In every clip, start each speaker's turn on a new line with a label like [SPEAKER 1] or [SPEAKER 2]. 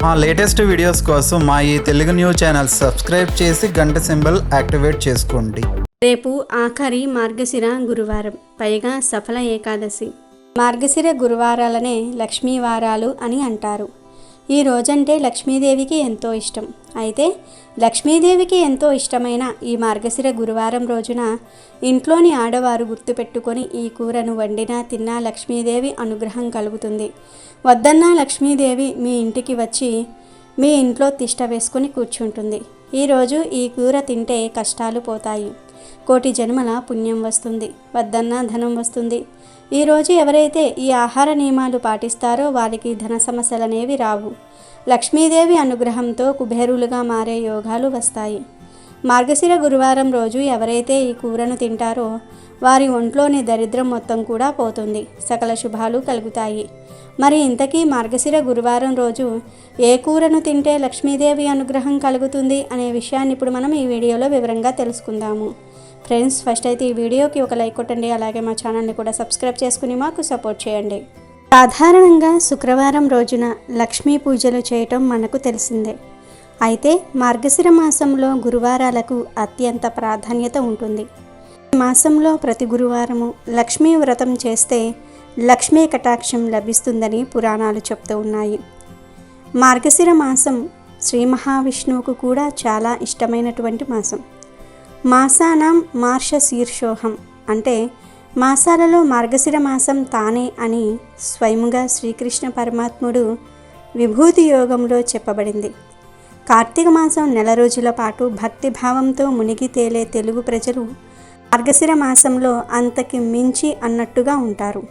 [SPEAKER 1] మా latest videos కోసం మా ఈ తెలుగు న్యూస్ ఛానల్ సబ్స్క్రైబ్ చేసి గంట సింబల్ యాక్టివేట్ చేసుకోండి.
[SPEAKER 2] రేపు ఆఖరి మార్గశిర గురువారం, పైగా సఫల ఏకాదశి. మార్గశిర గురువారాలనే లక్ష్మీ వారాలు అని అంటారు. ఈ రోజంటే లక్ష్మీదేవికి ఎంతో ఇష్టం. అయితే లక్ష్మీదేవికి ఎంతో ఇష్టమైన ఈ మార్గశిర గురువారం రోజున ఇంట్లోని ఆడవారు గుర్తుపెట్టుకొని ఈ కూరను వండినా తిన్నా లక్ష్మీదేవి అనుగ్రహం కలుగుతుంది. వద్దన్నా లక్ష్మీదేవి మీ ఇంటికి వచ్చి మీ ఇంట్లో తిష్ట వేసుకొని కూర్చుంటుంది. ఈరోజు ఈ కూర తింటే కష్టాలు పోతాయి, కోటి జన్మల పుణ్యం వస్తుంది, వద్దన్నా ధనం వస్తుంది. ఈరోజు ఎవరైతే ఈ ఆహార నియమాలు పాటిస్తారో వారికి ధన సమస్యలనేవి రావు. లక్ష్మీదేవి అనుగ్రహంతో కుబేరులుగా మారే యోగాలు వస్తాయి. మార్గశిర గురువారం రోజు ఎవరైతే ఈ కూరను తింటారో వారి ఒంట్లోని దరిద్రం మొత్తం కూడా పోతుంది, సకల శుభాలు కలుగుతాయి. మరి ఇంతకీ మార్గశిర గురువారం రోజు ఏ కూరను తింటే లక్ష్మీదేవి అనుగ్రహం కలుగుతుంది అనే విషయాన్ని ఇప్పుడు మనం ఈ వీడియోలో వివరంగా తెలుసుకుందాము. ఫ్రెండ్స్, ఫస్ట్ అయితే ఈ వీడియోకి ఒక లైక్ కొట్టండి, అలాగే మా ఛానల్ని కూడా సబ్స్క్రైబ్ చేసుకుని మాకు సపోర్ట్ చేయండి. సాధారణంగా శుక్రవారం రోజున లక్ష్మీ పూజలు చేయటం మనకు తెలిసిందే. అయితే మార్గశిర మాసంలో గురువారాలకు అత్యంత ప్రాధాన్యత ఉంటుంది. ఈ మాసంలో ప్రతి గురువారము లక్ష్మీ వ్రతం చేస్తే లక్ష్మీ కటాక్షం లభిస్తుందని పురాణాలు చెప్తూ ఉన్నాయి. మార్గశిర మాసం శ్రీ మహావిష్ణువుకు కూడా చాలా ఇష్టమైనటువంటి మాసం. మాసానాం మార్ష శీర్షోహం అంటే మాసాలలో మార్గశిర మాసం తానే అని స్వయముగా శ్రీకృష్ణ పరమాత్ముడు విభూతి యోగంలో చెప్పబడింది. కార్తీక మాసం నెల రోజుల పాటు భక్తిభావంతో మునిగి తేలే తెలుగు ప్రజలు మార్గశిర మాసంలో అంతకి మించి అన్నట్టుగా ఉంటారు.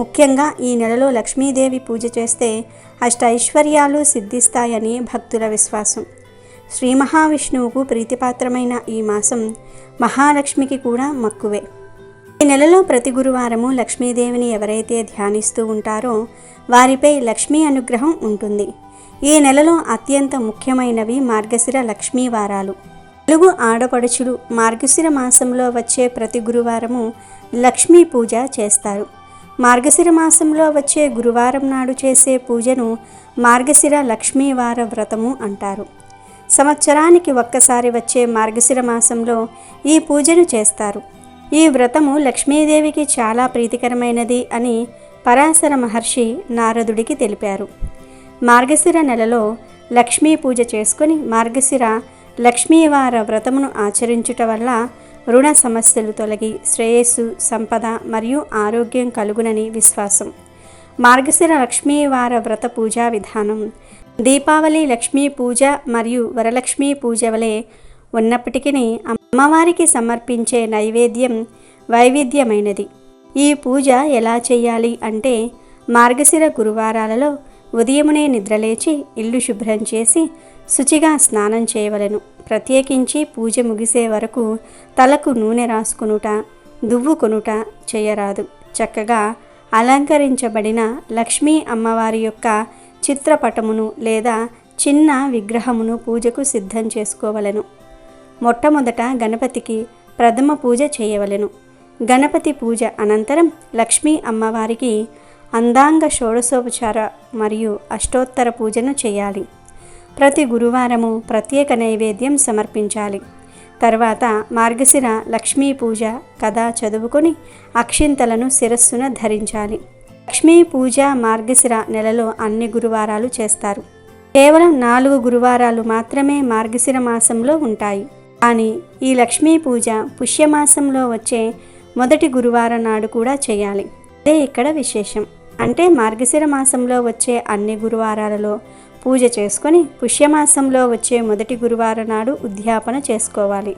[SPEAKER 2] ముఖ్యంగా ఈ నెలలో లక్ష్మీదేవి పూజ చేస్తే అష్టైశ్వర్యాలు సిద్ధిస్తాయని భక్తుల విశ్వాసం. శ్రీ మహావిష్ణువుకు ప్రీతిపాత్రమైన ఈ మాసం మహాలక్ష్మికి కూడా మక్కువే. ఈ నెలలో ప్రతి గురువారము లక్ష్మీదేవిని ఎవరైతే ధ్యానిస్తూ ఉంటారో వారిపై లక్ష్మీ అనుగ్రహం ఉంటుంది. ఈ నెలలో అత్యంత ముఖ్యమైనవి మార్గశిర లక్ష్మీ వారాలు. తెలుగు ఆడపడుచులు మార్గశిర మాసంలో వచ్చే ప్రతి గురువారము లక్ష్మీ పూజ చేస్తారు. మార్గశిర మాసంలో వచ్చే గురువారం నాడు చేసే పూజను మార్గశిర లక్ష్మీవార వ్రతము అంటారు. సంవత్సరానికి ఒక్కసారి వచ్చే మార్గశిర మాసంలో ఈ పూజను చేస్తారు. ఈ వ్రతము లక్ష్మీదేవికి చాలా ప్రీతికరమైనది అని పరాశర మహర్షి నారదుడికి తెలిపారు. మార్గశిర నెలలో లక్ష్మీ పూజ చేసుకుని మార్గశిర లక్ష్మీవార వ్రతమును ఆచరించుట వల్ల రుణ సమస్యలు తొలగి శ్రేయస్సు, సంపద మరియు ఆరోగ్యం కలుగునని విశ్వాసం. మార్గశిర లక్ష్మీవార వ్రత పూజా విధానం దీపావళి లక్ష్మీ పూజ మరియు వరలక్ష్మీ పూజ వలె ఉన్నప్పటికీ అమ్మవారికి సమర్పించే నైవేద్యం వైవిధ్యమైనది. ఈ పూజ ఎలా చేయాలి అంటే మార్గశిర గురువారాలలో ఉదయమునే నిద్రలేచి ఇల్లు శుభ్రం చేసి శుచిగా స్నానం చేయవలెను. ప్రత్యేకించి పూజ ముగిసే వరకు తలకు నూనె రాసుకొనుట, దువ్వుకొనుట చేయరాదు. చక్కగా అలంకరించబడిన లక్ష్మీ అమ్మవారి యొక్క చిత్రపటమును లేదా చిన్న విగ్రహమును పూజకు సిద్ధం చేసుకోవలెను. మొట్టమొదట గణపతికి ప్రథమ పూజ చేయవలెను. గణపతి పూజ అనంతరం లక్ష్మీ అమ్మవారికి అందాంగ షోడశోపచార మరియు అష్టోత్తర పూజను చేయాలి. ప్రతి గురువారము ప్రత్యేక నైవేద్యం సమర్పించాలి. తర్వాత మార్గశిర లక్ష్మీ పూజ కథ చదువుకొని అక్షింతలను శిరస్సున ధరించాలి. లక్ష్మీ పూజ మార్గశిర నెలలో అన్ని గురువారాలు చేస్తారు. కేవలం 4 గురువారాలు మాత్రమే మార్గశిర మాసంలో ఉంటాయి. కానీ ఈ లక్ష్మీ పూజ పుష్యమాసంలో వచ్చే మొదటి గురువారం నాడు కూడా చేయాలి. అదే ఇక్కడ విశేషం. అంటే మార్గశిర మాసంలో వచ్చే అన్ని గురువారాలలో పూజ చేసుకొని పుష్యమాసంలో వచ్చే మొదటి గురువారం నాడు ఉద్యాపన చేసుకోవాలి.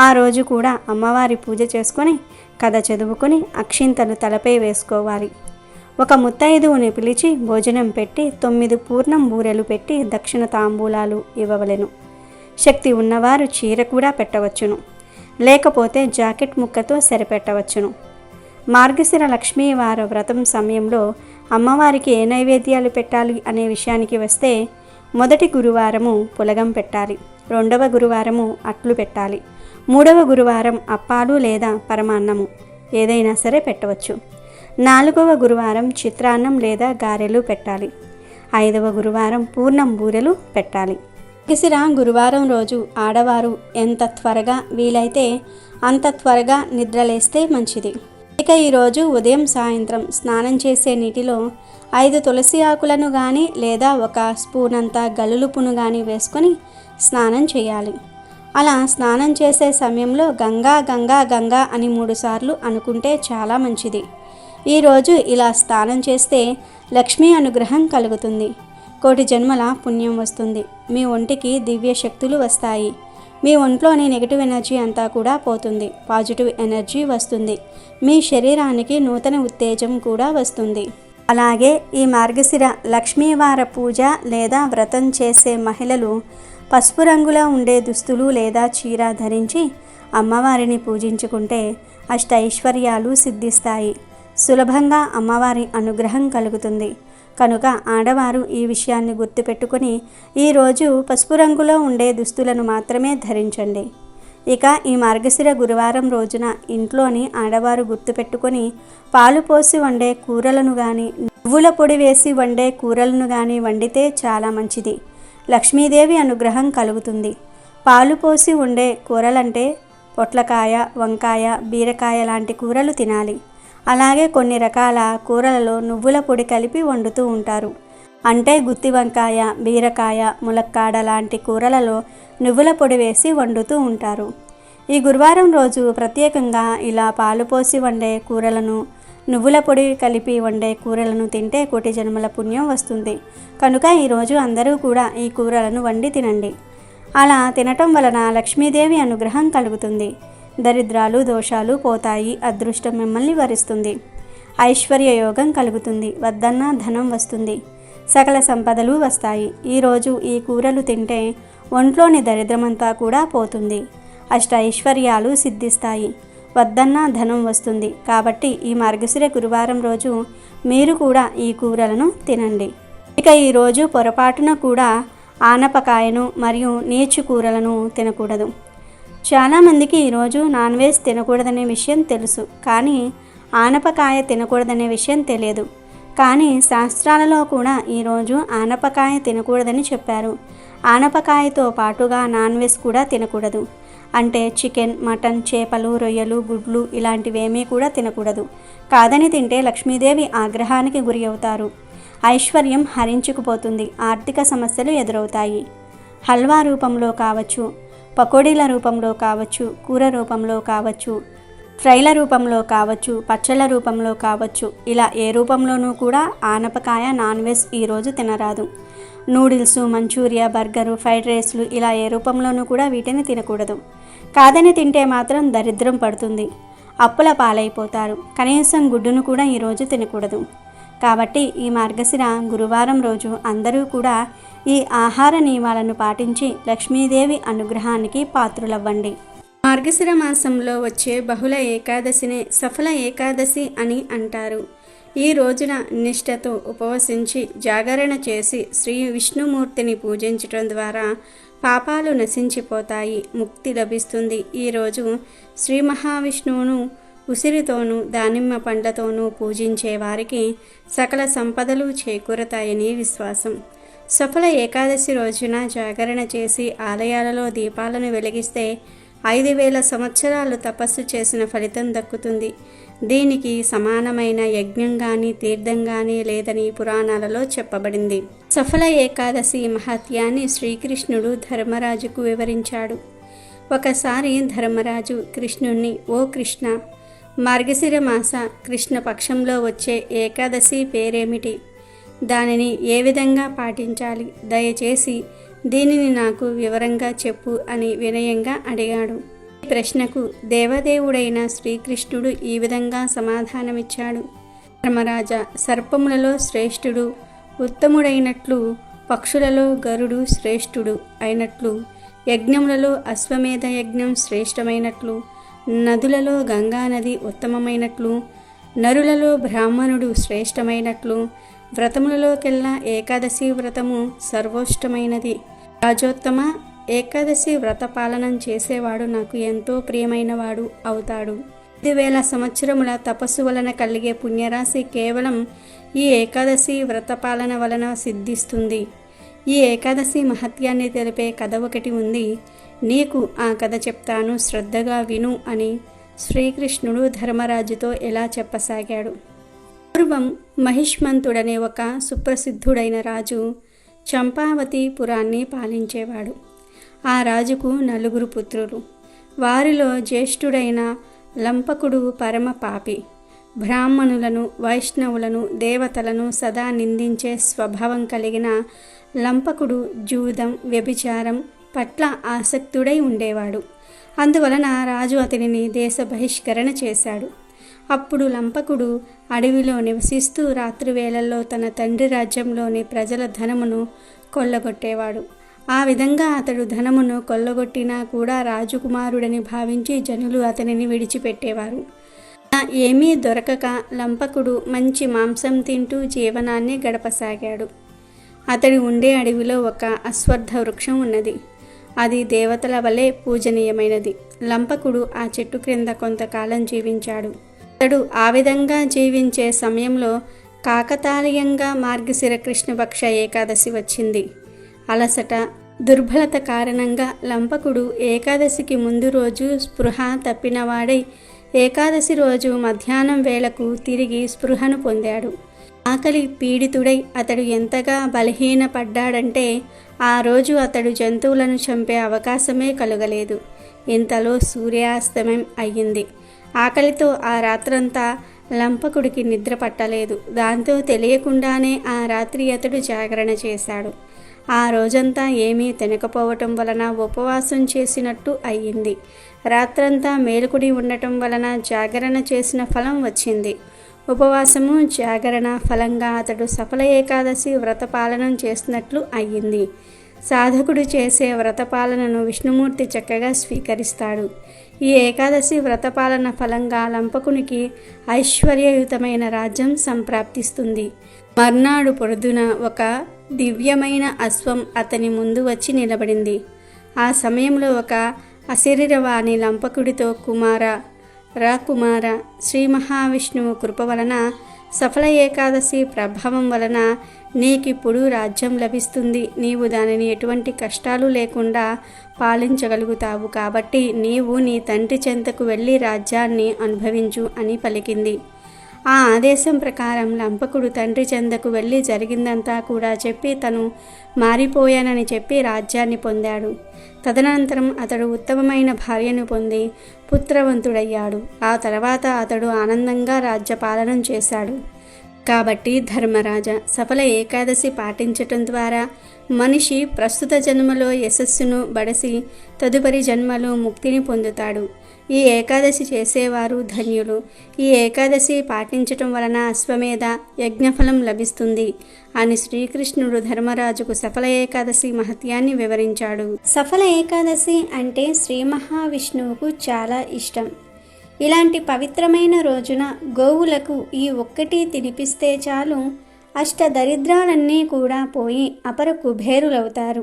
[SPEAKER 2] ఆ రోజు కూడా అమ్మవారి పూజ చేసుకొని కథ చదువుకొని అక్షింతలు తలపై వేసుకోవాలి. ఒక ముత్తైదువుని పిలిచి భోజనం పెట్టి 9 పూర్ణం బూరెలు పెట్టి దక్షిణ తాంబూలాలు ఇవ్వవలెను. శక్తి ఉన్నవారు చీర కూడా పెట్టవచ్చును, లేకపోతే జాకెట్ ముక్కతో సరిపెట్టవచ్చును. మార్గశిర లక్ష్మీవార వ్రతం సమయంలో అమ్మవారికి ఏ నైవేద్యాలు పెట్టాలి అనే విషయానికి వస్తే మొదటి గురువారము పులగం పెట్టాలి, 2వ గురువారము అట్లు పెట్టాలి, 3వ గురువారం అప్పాలు లేదా పరమాన్నము ఏదైనా సరే పెట్టవచ్చు, 4వ గురువారం చిత్రాన్నం లేదా గారెలు పెట్టాలి, 5వ గురువారం పూర్ణం బూరెలు పెట్టాలి. మార్గశిర గురువారం రోజు ఆడవారు ఎంత త్వరగా వీలైతే అంత త్వరగా నిద్రలేస్తే మంచిది. ఇక ఈరోజు ఉదయం సాయంత్రం స్నానం చేసే నీటిలో 5 తులసి ఆకులను కానీ లేదా 1 స్పూన్ అంత గలులుపును కానీ వేసుకొని స్నానం చేయాలి. అలా స్నానం చేసే సమయంలో గంగా గంగా గంగా అని 3 సార్లు అనుకుంటే చాలా మంచిది. ఈరోజు ఇలా స్నానం చేస్తే లక్ష్మీ అనుగ్రహం కలుగుతుంది. కోటి జన్మల పుణ్యం వస్తుంది. మీ ఒంటికి దివ్య శక్తులు వస్తాయి. మీ ఒంట్లోని నెగిటివ్ ఎనర్జీ అంతా కూడా పోతుంది. పాజిటివ్ ఎనర్జీ వస్తుంది. మీ శరీరానికి నూతన ఉత్తేజం కూడా వస్తుంది. అలాగే ఈ మార్గశిర లక్ష్మీవార పూజ లేదా వ్రతం చేసే మహిళలు పసుపు రంగులో ఉండే దుస్తులు లేదా చీర ధరించి అమ్మవారిని పూజించుకుంటే అష్టైశ్వర్యాలు సిద్ధిస్తాయి. సులభంగా అమ్మవారి అనుగ్రహం కలుగుతుంది. కనుక ఆడవారు ఈ విషయాన్ని గుర్తుపెట్టుకొని ఈరోజు పసుపు రంగులో ఉండే దుస్తులను మాత్రమే ధరించండి. ఇక ఈ మార్గశిర గురువారం రోజున ఇంట్లోని ఆడవారు గుర్తుపెట్టుకొని పాలు పోసి వండే కూరలను కానీ నువ్వుల పొడి వేసి వండే కూరలను కానీ వండితే చాలా మంచిది. లక్ష్మీదేవి అనుగ్రహం కలుగుతుంది. పాలు పోసి వండే కూరలంటే పొట్లకాయ, వంకాయ, బీరకాయ లాంటి కూరలు తినాలి. అలాగే కొన్ని రకాల కూరలలో నువ్వుల పొడి కలిపి వండుతూ ఉంటారు. అంటే గుత్తి వంకాయ, బీరకాయ, ములక్కాడ లాంటి కూరలలో నువ్వుల పొడి వేసి వండుతూ ఉంటారు. ఈ గురువారం రోజు ప్రత్యేకంగా ఇలా పాలు పోసి వండే కూరలను నువ్వుల పొడి కలిపి వండే కూరలను తింటే కోటి జన్మల పుణ్యం వస్తుంది. కనుక ఈరోజు అందరూ కూడా ఈ కూరలను వండి తినండి. అలా తినటం వలన లక్ష్మీదేవి అనుగ్రహం కలుగుతుంది. దరిద్రాలు దోషాలు పోతాయి. అదృష్టం మిమ్మల్ని వరిస్తుంది. ఐశ్వర్య యోగం కలుగుతుంది. వద్దన్న ధనం వస్తుంది. సకల సంపదలు వస్తాయి. ఈరోజు ఈ కూరలు తింటే ఒంట్లోని దరిద్రమంతా కూడా పోతుంది. అష్ట ఐశ్వర్యాలు సిద్ధిస్తాయి. వద్దన్న ధనం వస్తుంది. కాబట్టి ఈ మార్గశిర గురువారం రోజు మీరు కూడా ఈ కూరలను తినండి. ఇక ఈరోజు పొరపాటున కూడా ఆనపకాయను మరియు నీచు కూరలను తినకూడదు. చాలామందికి ఈరోజు నాన్ వెజ్ తినకూడదనే విషయం తెలుసు, కానీ ఆనపకాయ తినకూడదనే విషయం తెలియదు. కానీ శాస్త్రాలలో కూడా ఈరోజు ఆనపకాయ తినకూడదని చెప్పారు. ఆనపకాయతో పాటుగా నాన్ వెజ్ కూడా తినకూడదు. అంటే చికెన్, మటన్, చేపలు, రొయ్యలు, గుడ్లు ఇలాంటివేమీ కూడా తినకూడదు. కాదని తింటే లక్ష్మీదేవి ఆగ్రహానికి గురి అవుతారు. ఐశ్వర్యం హరించుకుపోతుంది. ఆర్థిక సమస్యలు ఎదురవుతాయి. హల్వా రూపంలో కావచ్చు, పకోడీల రూపంలో కావచ్చు, కూర రూపంలో కావచ్చు, ఫ్రైల రూపంలో కావచ్చు, పచ్చళ్ళ రూపంలో కావచ్చు, ఇలా ఏ రూపంలోనూ కూడా ఆనపకాయ నాన్ వెజ్ ఈరోజు తినరాదు. నూడిల్స్, మంచూరియా, బర్గరు, ఫ్రైడ్ రైస్లు ఇలా ఏ రూపంలోనూ కూడా వీటిని తినకూడదు. కాదని తింటే మాత్రం దరిద్రం పడుతుంది. అప్పుల పాలైపోతారు. కనీసం గుడ్డును కూడా ఈరోజు తినకూడదు. కాబట్టి ఈ మార్గశిర గురువారం రోజు అందరూ కూడా ఈ ఆహార నియమాలను పాటించి లక్ష్మీదేవి అనుగ్రహానికి పాత్రులవ్వండి. మార్గశిర మాసంలో వచ్చే బహుళ ఏకాదశినే సఫల ఏకాదశి అని అంటారు. ఈ రోజున నిష్ఠతో ఉపవసించి జాగరణ చేసి శ్రీ విష్ణుమూర్తిని పూజించడం ద్వారా పాపాలు నశించిపోతాయి. ముక్తి లభిస్తుంది. ఈరోజు శ్రీ మహావిష్ణువును ఉసిరితోనూ దానిమ్మ పండ్లతోనూ పూజించే వారికి సకల సంపదలు చేకూరతాయని విశ్వాసం. సఫల ఏకాదశి రోజున జాగరణ చేసి ఆలయాలలో దీపాలను వెలిగిస్తే 5000 సంవత్సరాలు తపస్సు చేసిన ఫలితం దక్కుతుంది. దీనికి సమానమైన యజ్ఞం కానీ తీర్థం కానీ లేదని పురాణాలలో చెప్పబడింది. సఫల ఏకాదశి మహత్యాన్ని శ్రీకృష్ణుడు ధర్మరాజుకు వివరించాడు. ఒకసారి ధర్మరాజు కృష్ణుణ్ణి, ఓ కృష్ణ, మార్గశిర మాస కృష్ణ పక్షంలో వచ్చే ఏకాదశి పేరేమిటి? దానిని ఏ విధంగా పాటించాలి? దయచేసి దీనిని నాకు వివరంగా చెప్పు అని వినయంగా అడిగాడు. ఈ ప్రశ్నకు దేవదేవుడైన శ్రీకృష్ణుడు ఈ విధంగా సమాధానమిచ్చాడు. ధర్మరాజా, సర్పములలో శ్రేష్ఠుడు ఉత్తముడైనట్లు, పక్షులలో గరుడు శ్రేష్ఠుడు అయినట్లు, యజ్ఞములలో అశ్వమేధ యజ్ఞం శ్రేష్టమైనట్లు, నదులలో గంగానది ఉత్తమమైనట్లు, నరులలో బ్రాహ్మణుడు శ్రేష్టమైనట్లు, వ్రతములలోకెల్లా ఏకాదశి వ్రతము సర్వోష్టమైనది. రాజోత్తమ, ఏకాదశి వ్రత పాలనం చేసేవాడు నాకు ఎంతో ప్రియమైనవాడు అవుతాడు. 5000 సంవత్సరముల తపస్సు వలన కలిగే పుణ్యరాశి కేవలం ఈ ఏకాదశి వ్రతపాలన వలన సిద్ధిస్తుంది. ఈ ఏకాదశి మహత్యాన్ని తెలిపే కథ ఒకటి ఉంది. నీకు ఆ కథ చెప్తాను, శ్రద్ధగా విను అని శ్రీకృష్ణుడు ధర్మరాజుతో ఎలా చెప్పసాగాడు. పూర్వం మహిష్మంతుడనే ఒక సుప్రసిద్ధుడైన రాజు చంపావతి పురాన్ని పాలించేవాడు. ఆ రాజుకు 4 పుత్రులు. వారిలో జ్యేష్ఠుడైన లంపకుడు పరమ పాపి. బ్రాహ్మణులను, వైష్ణవులను, దేవతలను సదా నిందించే స్వభావం కలిగిన లంపకుడు జూదం, వ్యభిచారం పట్ల ఆసక్తుడై ఉండేవాడు. అందువలన రాజు అతనిని దేశ బహిష్కరణ చేశాడు. అప్పుడు లంపకుడు అడవిలో నివసిస్తూ రాత్రివేళల్లో తన తండ్రి రాజ్యంలోని ప్రజల ధనమును కొల్లగొట్టేవాడు. ఆ విధంగా అతడు ధనమును కొల్లగొట్టినా కూడా రాజకుమారుడని భావించి జనులు అతనిని విడిచిపెట్టేవారు. ఏమీ దొరకక లంపకుడు మంచి మాంసం తింటూ జీవనాన్ని గడపసాగాడు. అతడి ఉండే అడవిలో ఒక అశ్వత్థ వృక్షం ఉన్నది. అది దేవతల వలె పూజనీయమైనది. లంపకుడు ఆ చెట్టు క్రింద కొంతకాలం జీవించాడు. అతడు ఆ విధంగా జీవించే సమయంలో కాకతాళీయంగా మార్గశిర కృష్ణపక్ష ఏకాదశి వచ్చింది. అలసట, దుర్బలత కారణంగా లంపకుడు ఏకాదశికి ముందు రోజు స్పృహ తప్పినవాడై ఏకాదశి రోజు మధ్యాహ్నం వేళకు తిరిగి స్పృహను పొందాడు. ఆకలి పీడితుడై అతడు ఎంతగా బలహీనపడ్డాడంటే ఆ రోజు అతడు జంతువులను చంపే అవకాశమే కలుగలేదు. ఇంతలో సూర్యాస్తమయం అయ్యింది. ఆకలితో ఆ రాత్రంతా లంపకుడికి నిద్ర పట్టలేదు. దాంతో తెలియకుండానే ఆ రాత్రి అతడు జాగరణ చేశాడు. ఆ రోజంతా ఏమీ తినకపోవటం వలన ఉపవాసం చేసినట్టు అయ్యింది. రాత్రంతా మేలుకుడి ఉండటం వలన జాగరణ చేసిన ఫలం వచ్చింది. ఉపవాసము, జాగరణ ఫలంగా అతడు సఫల ఏకాదశి వ్రతపాలనం చేసినట్లు అయ్యింది. సాధకుడు చేసే వ్రతపాలనను విష్ణుమూర్తి చక్కగా స్వీకరిస్తాడు. ఈ ఏకాదశి వ్రతపాలన ఫలంగా లంపకునికి ఐశ్వర్యయుతమైన రాజ్యం సంప్రాప్తిస్తుంది. మర్నాడు పొద్దున ఒక దివ్యమైన అశ్వం అతని ముందు వచ్చి నిలబడింది. ఆ సమయంలో ఒక అశరీరవాణి లంపకుడితో, కుమార, శ్రీ మహావిష్ణువు కృప వలన, సఫల ఏకాదశి ప్రభావం వలన నీకిప్పుడు రాజ్యం లభిస్తుంది. నీవు దానిని ఎటువంటి కష్టాలు లేకుండా పాలించగలుగుతావు. కాబట్టి నీవు నీ తండ్రి చెంతకు వెళ్ళి రాజ్యాన్ని అనుభవించు అని పలికింది. ఆ ఆదేశం ప్రకారం లంపకుడు తండ్రి చెందకు వెళ్ళి జరిగిందంతా కూడా చెప్పి తను మారిపోయానని చెప్పి రాజ్యాన్ని పొందాడు. తదనంతరం అతడు ఉత్తమమైన భార్యను పొంది పుత్రవంతుడయ్యాడు. ఆ తర్వాత అతడు ఆనందంగా రాజ్యపాలనం చేశాడు. కాబట్టి ధర్మరాజ, సఫల ఏకాదశి పాటించటం ద్వారా మనిషి ప్రస్తుత జన్మలో యశస్సును బడసి తదుపరి జన్మలో ముక్తిని పొందుతాడు. ఈ ఏకాదశి చేసేవారు ధన్యులు. ఈ ఏకాదశి పాటించటం వలన అశ్వమేధ యజ్ఞఫలం లభిస్తుంది అని శ్రీకృష్ణుడు ధర్మరాజుకు సఫల ఏకాదశి మహత్యాన్ని వివరించాడు. సఫల ఏకాదశి అంటే శ్రీ మహావిష్ణువుకు చాలా ఇష్టం. ఇలాంటి పవిత్రమైన రోజున గోవులకు ఈ ఒక్కటి తినిపిస్తే చాలు అష్టదరిద్రాలన్నీ కూడా పోయి అపర కుబేరులవుతారు.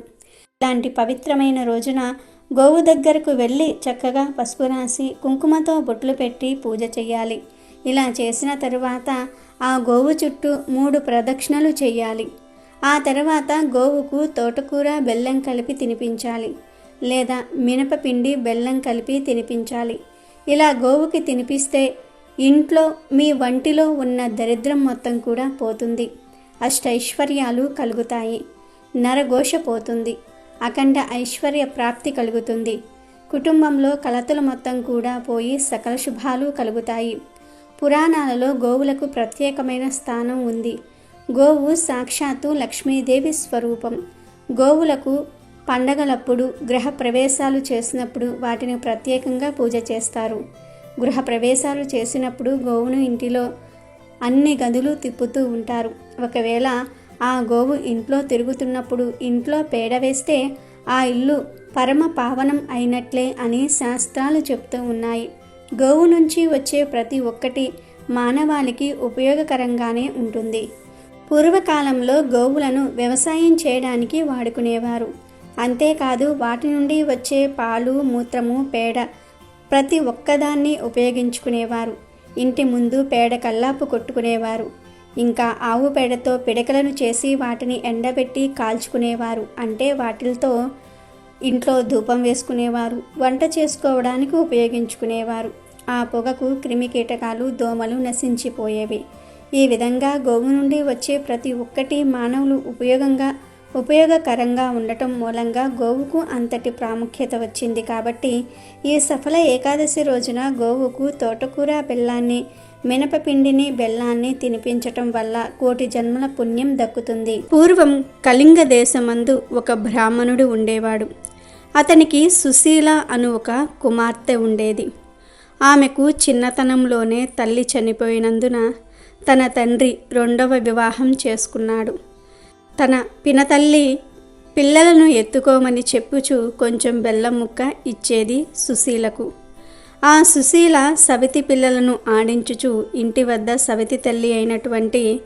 [SPEAKER 2] ఇలాంటి పవిత్రమైన రోజున గోవు దగ్గరకు వెళ్ళి చక్కగా పసుపు రాసి కుంకుమతో బొట్లు పెట్టి పూజ చేయాలి. ఇలా చేసిన తరువాత ఆ గోవు చుట్టూ 3 ప్రదక్షిణలు చేయాలి. ఆ తర్వాత గోవుకు తోటకూర బెల్లం కలిపి తినిపించాలి, లేదా మినపపిండి బెల్లం కలిపి తినిపించాలి. ఇలా గోవుకి తినిపిస్తే ఇంట్లో మీ వంటిలో ఉన్న దరిద్రం మొత్తం కూడా పోతుంది. అష్టైశ్వర్యాలు కలుగుతాయి. నరఘోష పోతుంది. అఖండ ఐశ్వర్య ప్రాప్తి కలుగుతుంది. కుటుంబంలో కలతలు మొత్తం కూడా పోయి సకల శుభాలు కలుగుతాయి. పురాణాలలో గోవులకు ప్రత్యేకమైన స్థానం ఉంది. గోవు సాక్షాత్తు లక్ష్మీదేవి స్వరూపం. గోవులకు పండగలప్పుడు, గృహ ప్రవేశాలు చేసినప్పుడు వాటిని ప్రత్యేకంగా పూజ చేస్తారు. గృహ ప్రవేశాలు చేసినప్పుడు గోవును ఇంటిలో అన్ని గదులు తిప్పుతూ ఉంటారు. ఒకవేళ ఆ గోవు ఇంట్లో తిరుగుతున్నప్పుడు ఇంట్లో పేడ వేస్తే ఆ ఇల్లు పరమ పావనం అయినట్లే అని శాస్త్రాలు చెప్తూ ఉన్నాయి. గోవు నుంచి వచ్చే ప్రతి ఒక్కటి మానవాళికి ఉపయోగకరంగానే ఉంటుంది. పూర్వకాలంలో గోవులను వ్యవసాయం చేయడానికి వాడుకునేవారు. అంతేకాదు వాటి నుండి వచ్చే పాలు, మూత్రము, పేడ ప్రతి ఒక్కదాన్ని ఉపయోగించుకునేవారు. ఇంటి ముందు పేడ కల్లాపు కొట్టుకునేవారు. ఇంకా ఆవు పేడతో పిడకలను చేసి వాటిని ఎండబెట్టి కాల్చుకునేవారు. అంటే వాటితో ఇంట్లో ధూపం వేసుకునేవారు, వంట చేసుకోవడానికి ఉపయోగించుకునేవారు. ఆ పొగకు క్రిమికీటకాలు, దోమలు నశించిపోయేవి. ఈ విధంగా గోవు నుండి వచ్చే ప్రతి ఒక్కటి మానవులు ఉపయోగకరంగా ఉండటం మూలంగా గోవుకు అంతటి ప్రాముఖ్యత వచ్చింది. కాబట్టి ఈ సఫల ఏకాదశి రోజున గోవుకు తోటకూర బెల్లాన్ని, మినపపిండిని, బెల్లాన్ని తినిపించటం వల్ల కోటి జన్మల పుణ్యం దక్కుతుంది. పూర్వం కళింగ దేశమందు ఒక బ్రాహ్మణుడు ఉండేవాడు. అతనికి సుశీల అను ఒక కుమార్తె ఉండేది. ఆమెకు చిన్నతనంలోనే తల్లి చనిపోయినందున తన తండ్రి రెండవ వివాహం చేసుకున్నాడు. తన పినతల్లి పిల్లలను ఎత్తుకోమని చెప్పుచు కొంచెం బెల్లం ముక్క ఇచ్చేది సుశీలకు. ఆ సుశీల సవితి పిల్లలను ఆడించుచు ఇంటి వద్ద సవితి తల్లి అయినటువంటి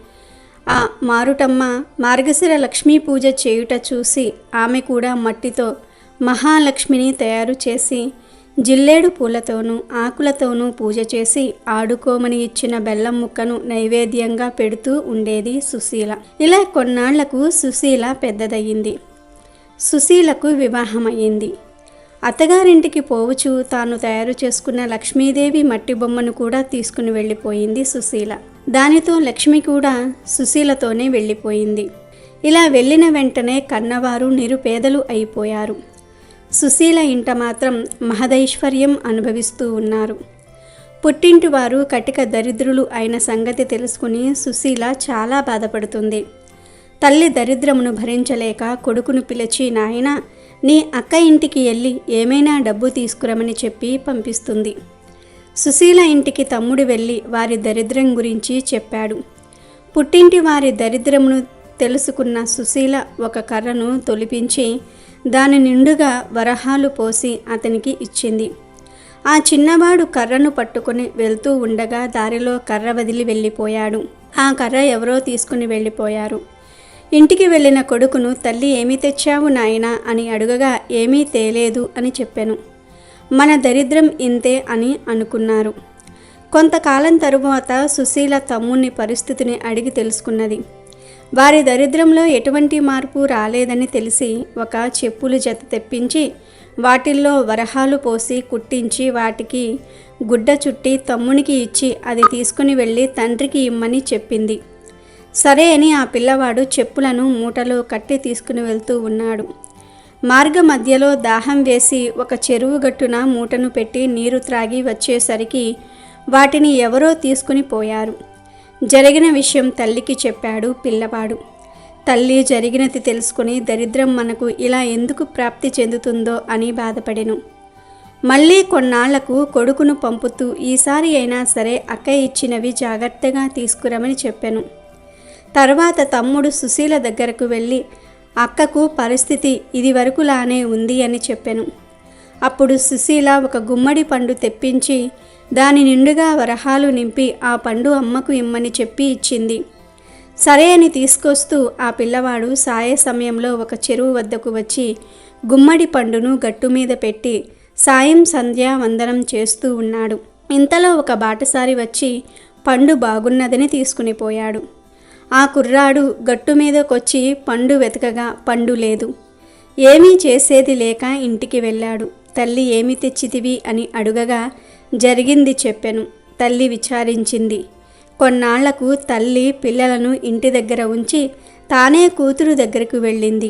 [SPEAKER 2] ఆ మారుటమ్మ మార్గశిర లక్ష్మీ పూజ చేయుట చూసి ఆమె కూడా మట్టితో మహాలక్ష్మిని తయారు చేసి జిల్లేడు పూలతోనూ ఆకులతోనూ పూజ చేసి ఆడుకోమని ఇచ్చిన బెల్లం ముక్కను నైవేద్యంగా పెడుతూ ఉండేది సుశీల. ఇలా కొన్నాళ్లకు సుశీల పెద్దదయ్యింది. సుశీలకు వివాహమయ్యింది. అత్తగారింటికి పోవుచు తాను తయారు చేసుకున్న లక్ష్మీదేవి మట్టి బొమ్మను కూడా తీసుకుని వెళ్ళిపోయింది సుశీల. దానితో లక్ష్మి కూడా సుశీలతోనే వెళ్ళిపోయింది. ఇలా వెళ్ళిన వెంటనే కన్నవారు నిరుపేదలు అయిపోయారు. సుశీల ఇంట మాత్రం మహదైశ్వర్యం అనుభవిస్తూ ఉన్నారు. పుట్టింటి వారు కటిక దరిద్రులు అయిన సంగతి తెలుసుకుని సుశీల చాలా బాధపడుతుంది. తల్లి దరిద్రమును భరించలేక కొడుకును పిలిచి, నాయనా, నీ అక్క ఇంటికి వెళ్ళి ఏమైనా డబ్బు తీసుకురమని చెప్పి పంపిస్తుంది. సుశీల ఇంటికి తమ్ముడు వెళ్ళి వారి దరిద్రం గురించి చెప్పాడు. పుట్టింటి వారి దరిద్రమును తెలుసుకున్న సుశీల ఒక కర్రను తొలిపించి దాని నిండుగా వరహాలు పోసి అతనికి ఇచ్చింది. ఆ చిన్నవాడు కర్రను పట్టుకుని వెళ్తూ ఉండగా దారిలో కర్ర వదిలి వెళ్ళిపోయాడు. ఆ కర్ర ఎవరో తీసుకుని వెళ్ళిపోయారు. ఇంటికి వెళ్ళిన కొడుకును తల్లి, ఏమీ తెచ్చావు నాయనా అని అడుగగా ఏమీ తేలేదు అని చెప్పాను. మన దరిద్రం ఇంతే అని అనుకున్నారు. కొంతకాలం తరువాత సుశీల తమ్ముని పరిస్థితిని అడిగి తెలుసుకున్నది. వారి దరిద్రంలో ఎటువంటి మార్పు రాలేదని తెలిసి ఒక చెప్పులు జత తెప్పించి వాటిల్లో వరహాలు పోసి కుట్టించి వాటికి గుడ్డ చుట్టి తమ్మునికి ఇచ్చి అది తీసుకుని వెళ్ళి తండ్రికి ఇమ్మని చెప్పింది. సరే అని ఆ పిల్లవాడు చెప్పులను మూటలో కట్టి తీసుకుని వెళ్తూ ఉన్నాడు. మార్గ మధ్యలో దాహం వేసి ఒక చెరువు గట్టున మూటను పెట్టి నీరు త్రాగి వచ్చేసరికి వాటిని ఎవరో తీసుకుని పోయారు. జరిగిన విషయం తల్లికి చెప్పాడు పిల్లవాడు. తల్లి జరిగినది తెలుసుకుని దరిద్రం మనకు ఇలా ఎందుకు ప్రాప్తి చెందుతుందో అని బాధపడెను. మళ్ళీ కొన్నాళ్లకు కొడుకును పంపుతూ ఈసారి అయినా సరే అక్క ఇచ్చినవి జాగ్రత్తగా తీసుకురమని చెప్పాను. తర్వాత తమ్ముడు సుశీల దగ్గరకు వెళ్ళి అక్కకు పరిస్థితి ఇది వరకులానే ఉంది అని చెప్పాను. అప్పుడు సుశీల ఒక గుమ్మడి పండు తెప్పించి దాని నిండుగా వరహాలు నింపి ఆ పండు అమ్మకు ఇమ్మని చెప్పి ఇచ్చింది. సరే అని తీసుకొస్తూ ఆ పిల్లవాడు సాయ సమయంలో ఒక చెరువు వద్దకు వచ్చి గుమ్మడి పండును గట్టు మీద పెట్టి సాయం సంధ్యా వందనం చేస్తూ ఉన్నాడు. ఇంతలో ఒక బాటసారి వచ్చి పండు బాగున్నదని తీసుకుని పోయాడు. ఆ కుర్రాడు గట్టు మీదకొచ్చి పండు వెతకగా పండు లేదు. ఏమీ చేసేది లేక ఇంటికి వెళ్ళాడు. తల్లి, ఏమి తెచ్చితివి అని అడుగగా జరిగింది చెప్పెను. తల్లి విచారించింది. కొన్నాళ్లకు తల్లి పిల్లలను ఇంటి దగ్గర ఉంచి తానే కూతురు దగ్గరకు వెళ్ళింది.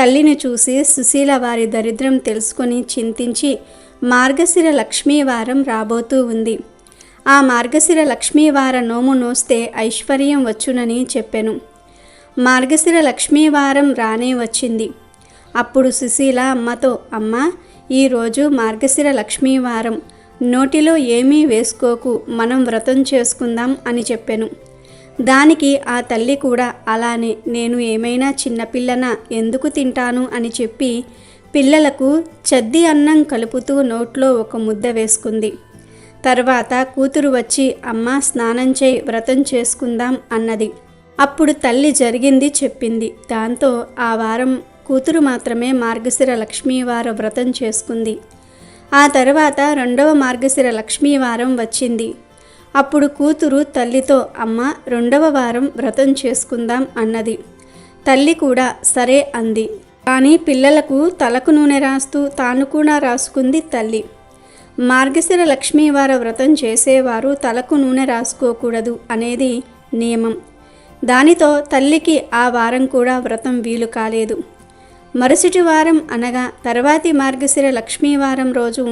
[SPEAKER 2] తల్లిని చూసి సుశీల వారి దరిద్రం తెలుసుకొని చింతించి మార్గశిర లక్ష్మీవారం రాబోతూ ఉంది. ఆ మార్గశిర లక్ష్మీవార నోము నోస్తే ఐశ్వర్యం వచ్చునని చెప్పెను. మార్గశిర లక్ష్మీవారం రానే వచ్చింది. అప్పుడు సుశీల అమ్మతో, అమ్మా, ఈరోజు మార్గశిర లక్ష్మీవారం, నోటిలో ఏమీ వేసుకోకు, మనం వ్రతం చేసుకుందాం అని చెప్పెను. దానికి ఆ తల్లి కూడా అలానే, నేను ఏమైనా చిన్నపిల్లనా, ఎందుకు తింటాను అని చెప్పి పిల్లలకు చద్ది అన్నం కలుపుతూ నోట్లో ఒక ముద్ద వేసుకుంది. తర్వాత కూతురు వచ్చి, అమ్మ స్నానం చేయి, వ్రతం చేసుకుందాం అన్నది. అప్పుడు తల్లి జరిగింది చెప్పింది. దాంతో ఆ వారం కూతురు మాత్రమే మార్గశిర లక్ష్మీవార వ్రతం చేసుకుంది. ఆ తర్వాత రెండవ మార్గశిర లక్ష్మీవారం వచ్చింది. అప్పుడు కూతురు తల్లితో, అమ్మ 2వ వారం వ్రతం చేసుకుందాం అన్నది. తల్లి కూడా సరే అంది. కానీ పిల్లలకు తలకు నూనె రాస్తూ తాను కూడా రాసుకుంది తల్లి. మార్గశిర లక్ష్మీవార వ్రతం చేసేవారు తలకు నూనె రాసుకోకూడదు అనేది నియమం. దానితో తల్లికి ఆ వారం కూడా వ్రతం వీలు కాలేదు. మరుసటి వారం అనగా తర్వాతి మార్గశిర లక్ష్మీవారం రోజు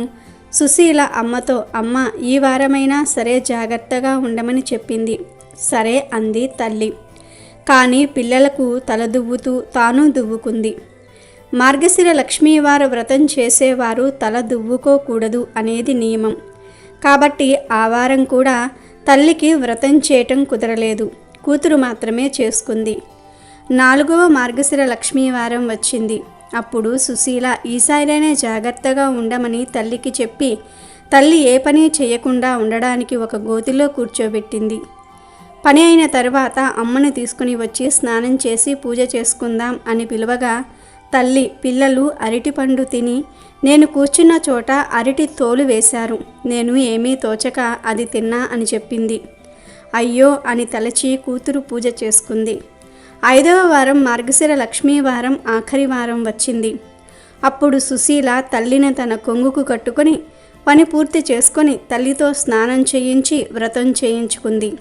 [SPEAKER 2] సుశీల అమ్మతో, అమ్మ ఈ వారమైనా సరే జాగ్రత్తగా ఉండమని చెప్పింది. సరే అంది తల్లి. కానీ పిల్లలకు తల దువ్వుతూ తాను దువ్వుకుంది. మార్గశిర లక్ష్మీవార వ్రతం చేసేవారు తల దువ్వుకోకూడదు అనేది నియమం. కాబట్టి ఆ వారం కూడా తల్లికి వ్రతం చేయటం కుదరలేదు. కూతురు మాత్రమే చేసుకుంది. 4వ మార్గశిర లక్ష్మీవారం వచ్చింది. అప్పుడు సుశీల ఈసారైనా జాగ్రత్తగా ఉండమని తల్లికి చెప్పి తల్లి ఏ పని చేయకుండా ఉండడానికి ఒక గోతిలో కూర్చోబెట్టింది. పని అయిన తర్వాత అమ్మను తీసుకుని వచ్చి స్నానం చేసి పూజ చేసుకుందాం అని పిలువగా తల్లి, పిల్లలు అరటిపండు తిని నేను కూర్చున్న చోట అరటి తోలు వేశారు. నేను ఏమీ తోచక అది తిన్నా అని చెప్పింది. అయ్యో అని తలచి కూతురు పూజ చేసుకుంది. 5వ వారం మార్గశిర లక్ష్మీవారం ఆఖరి వారం వచ్చింది. అప్పుడు సుశీల తల్లిని తన కొంగుకు కట్టుకొని పని పూర్తి చేసుకొని తల్లితో స్నానం చేయించి వ్రతం చేయించుకుంది.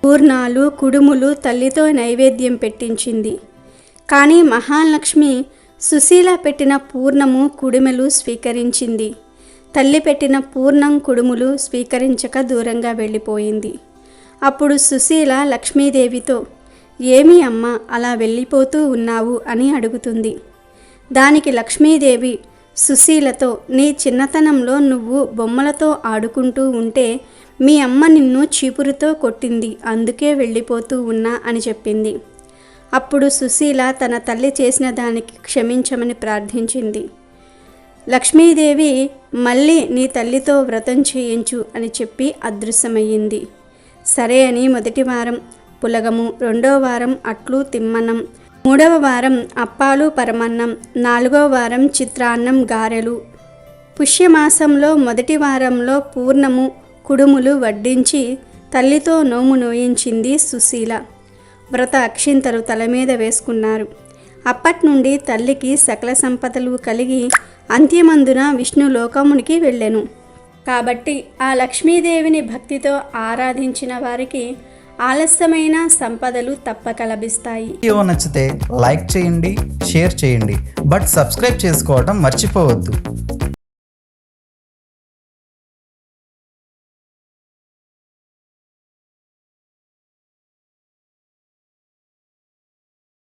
[SPEAKER 2] పూర్ణాలు కుడుములు తల్లితో నైవేద్యం పెట్టించింది. కానీ మహాలక్ష్మి సుశీల పెట్టిన పూర్ణము కుడుములు స్వీకరించింది. తల్లి పెట్టిన పూర్ణం కుడుములు స్వీకరించక దూరంగా వెళ్ళిపోయింది. అప్పుడు సుశీల లక్ష్మీదేవితో, ఏమి అమ్మ అలా వెళ్ళిపోతూ ఉన్నావు అని అడుగుతుంది. దానికి లక్ష్మీదేవి సుశీలతో, నీ చిన్నతనంలో నువ్వు బొమ్మలతో ఆడుకుంటూ ఉంటే మీ అమ్మ నిన్ను చీపురుతో కొట్టింది, అందుకే వెళ్ళిపోతూ ఉన్నా అని చెప్పింది. అప్పుడు సుశీల తన తల్లి చేసిన దానికి క్షమించమని ప్రార్థించింది. లక్ష్మీదేవి మళ్ళీ నీ తల్లితో వ్రతం చేయించు అని చెప్పి అదృశ్యమయ్యింది. సరే అని మొదటి వారం పులగము, 2వ వారం అట్లు తిమ్మన్నం, 3వ వారం అప్పాలు పరమన్నం, 4వ వారం చిత్రాన్నం గారెలు. పుష్యమాసంలో మొదటి వారంలో పూర్ణము కుడుములు వడ్డించి తల్లితో నోము నోయించింది సుశీల. వ్రత అక్షింతలు తల మీద వేసుకున్నారు. అప్పటి నుండి తల్లికి సకల సంపదలు కలిగి అంత్యమందున విష్ణు లోకమునికి వెళ్ళెను. కాబట్టి ఆ లక్ష్మీదేవిని భక్తితో ఆరాధించిన వారికి ఆలస్యమైన సంపదలు తప్పక లభిస్తాయి.
[SPEAKER 1] వీడియో నచ్చితే లైక్ చేయండి, షేర్ చేయండి, బట్ సబ్స్క్రైబ్ చేసుకోవడం మర్చిపోవద్దు.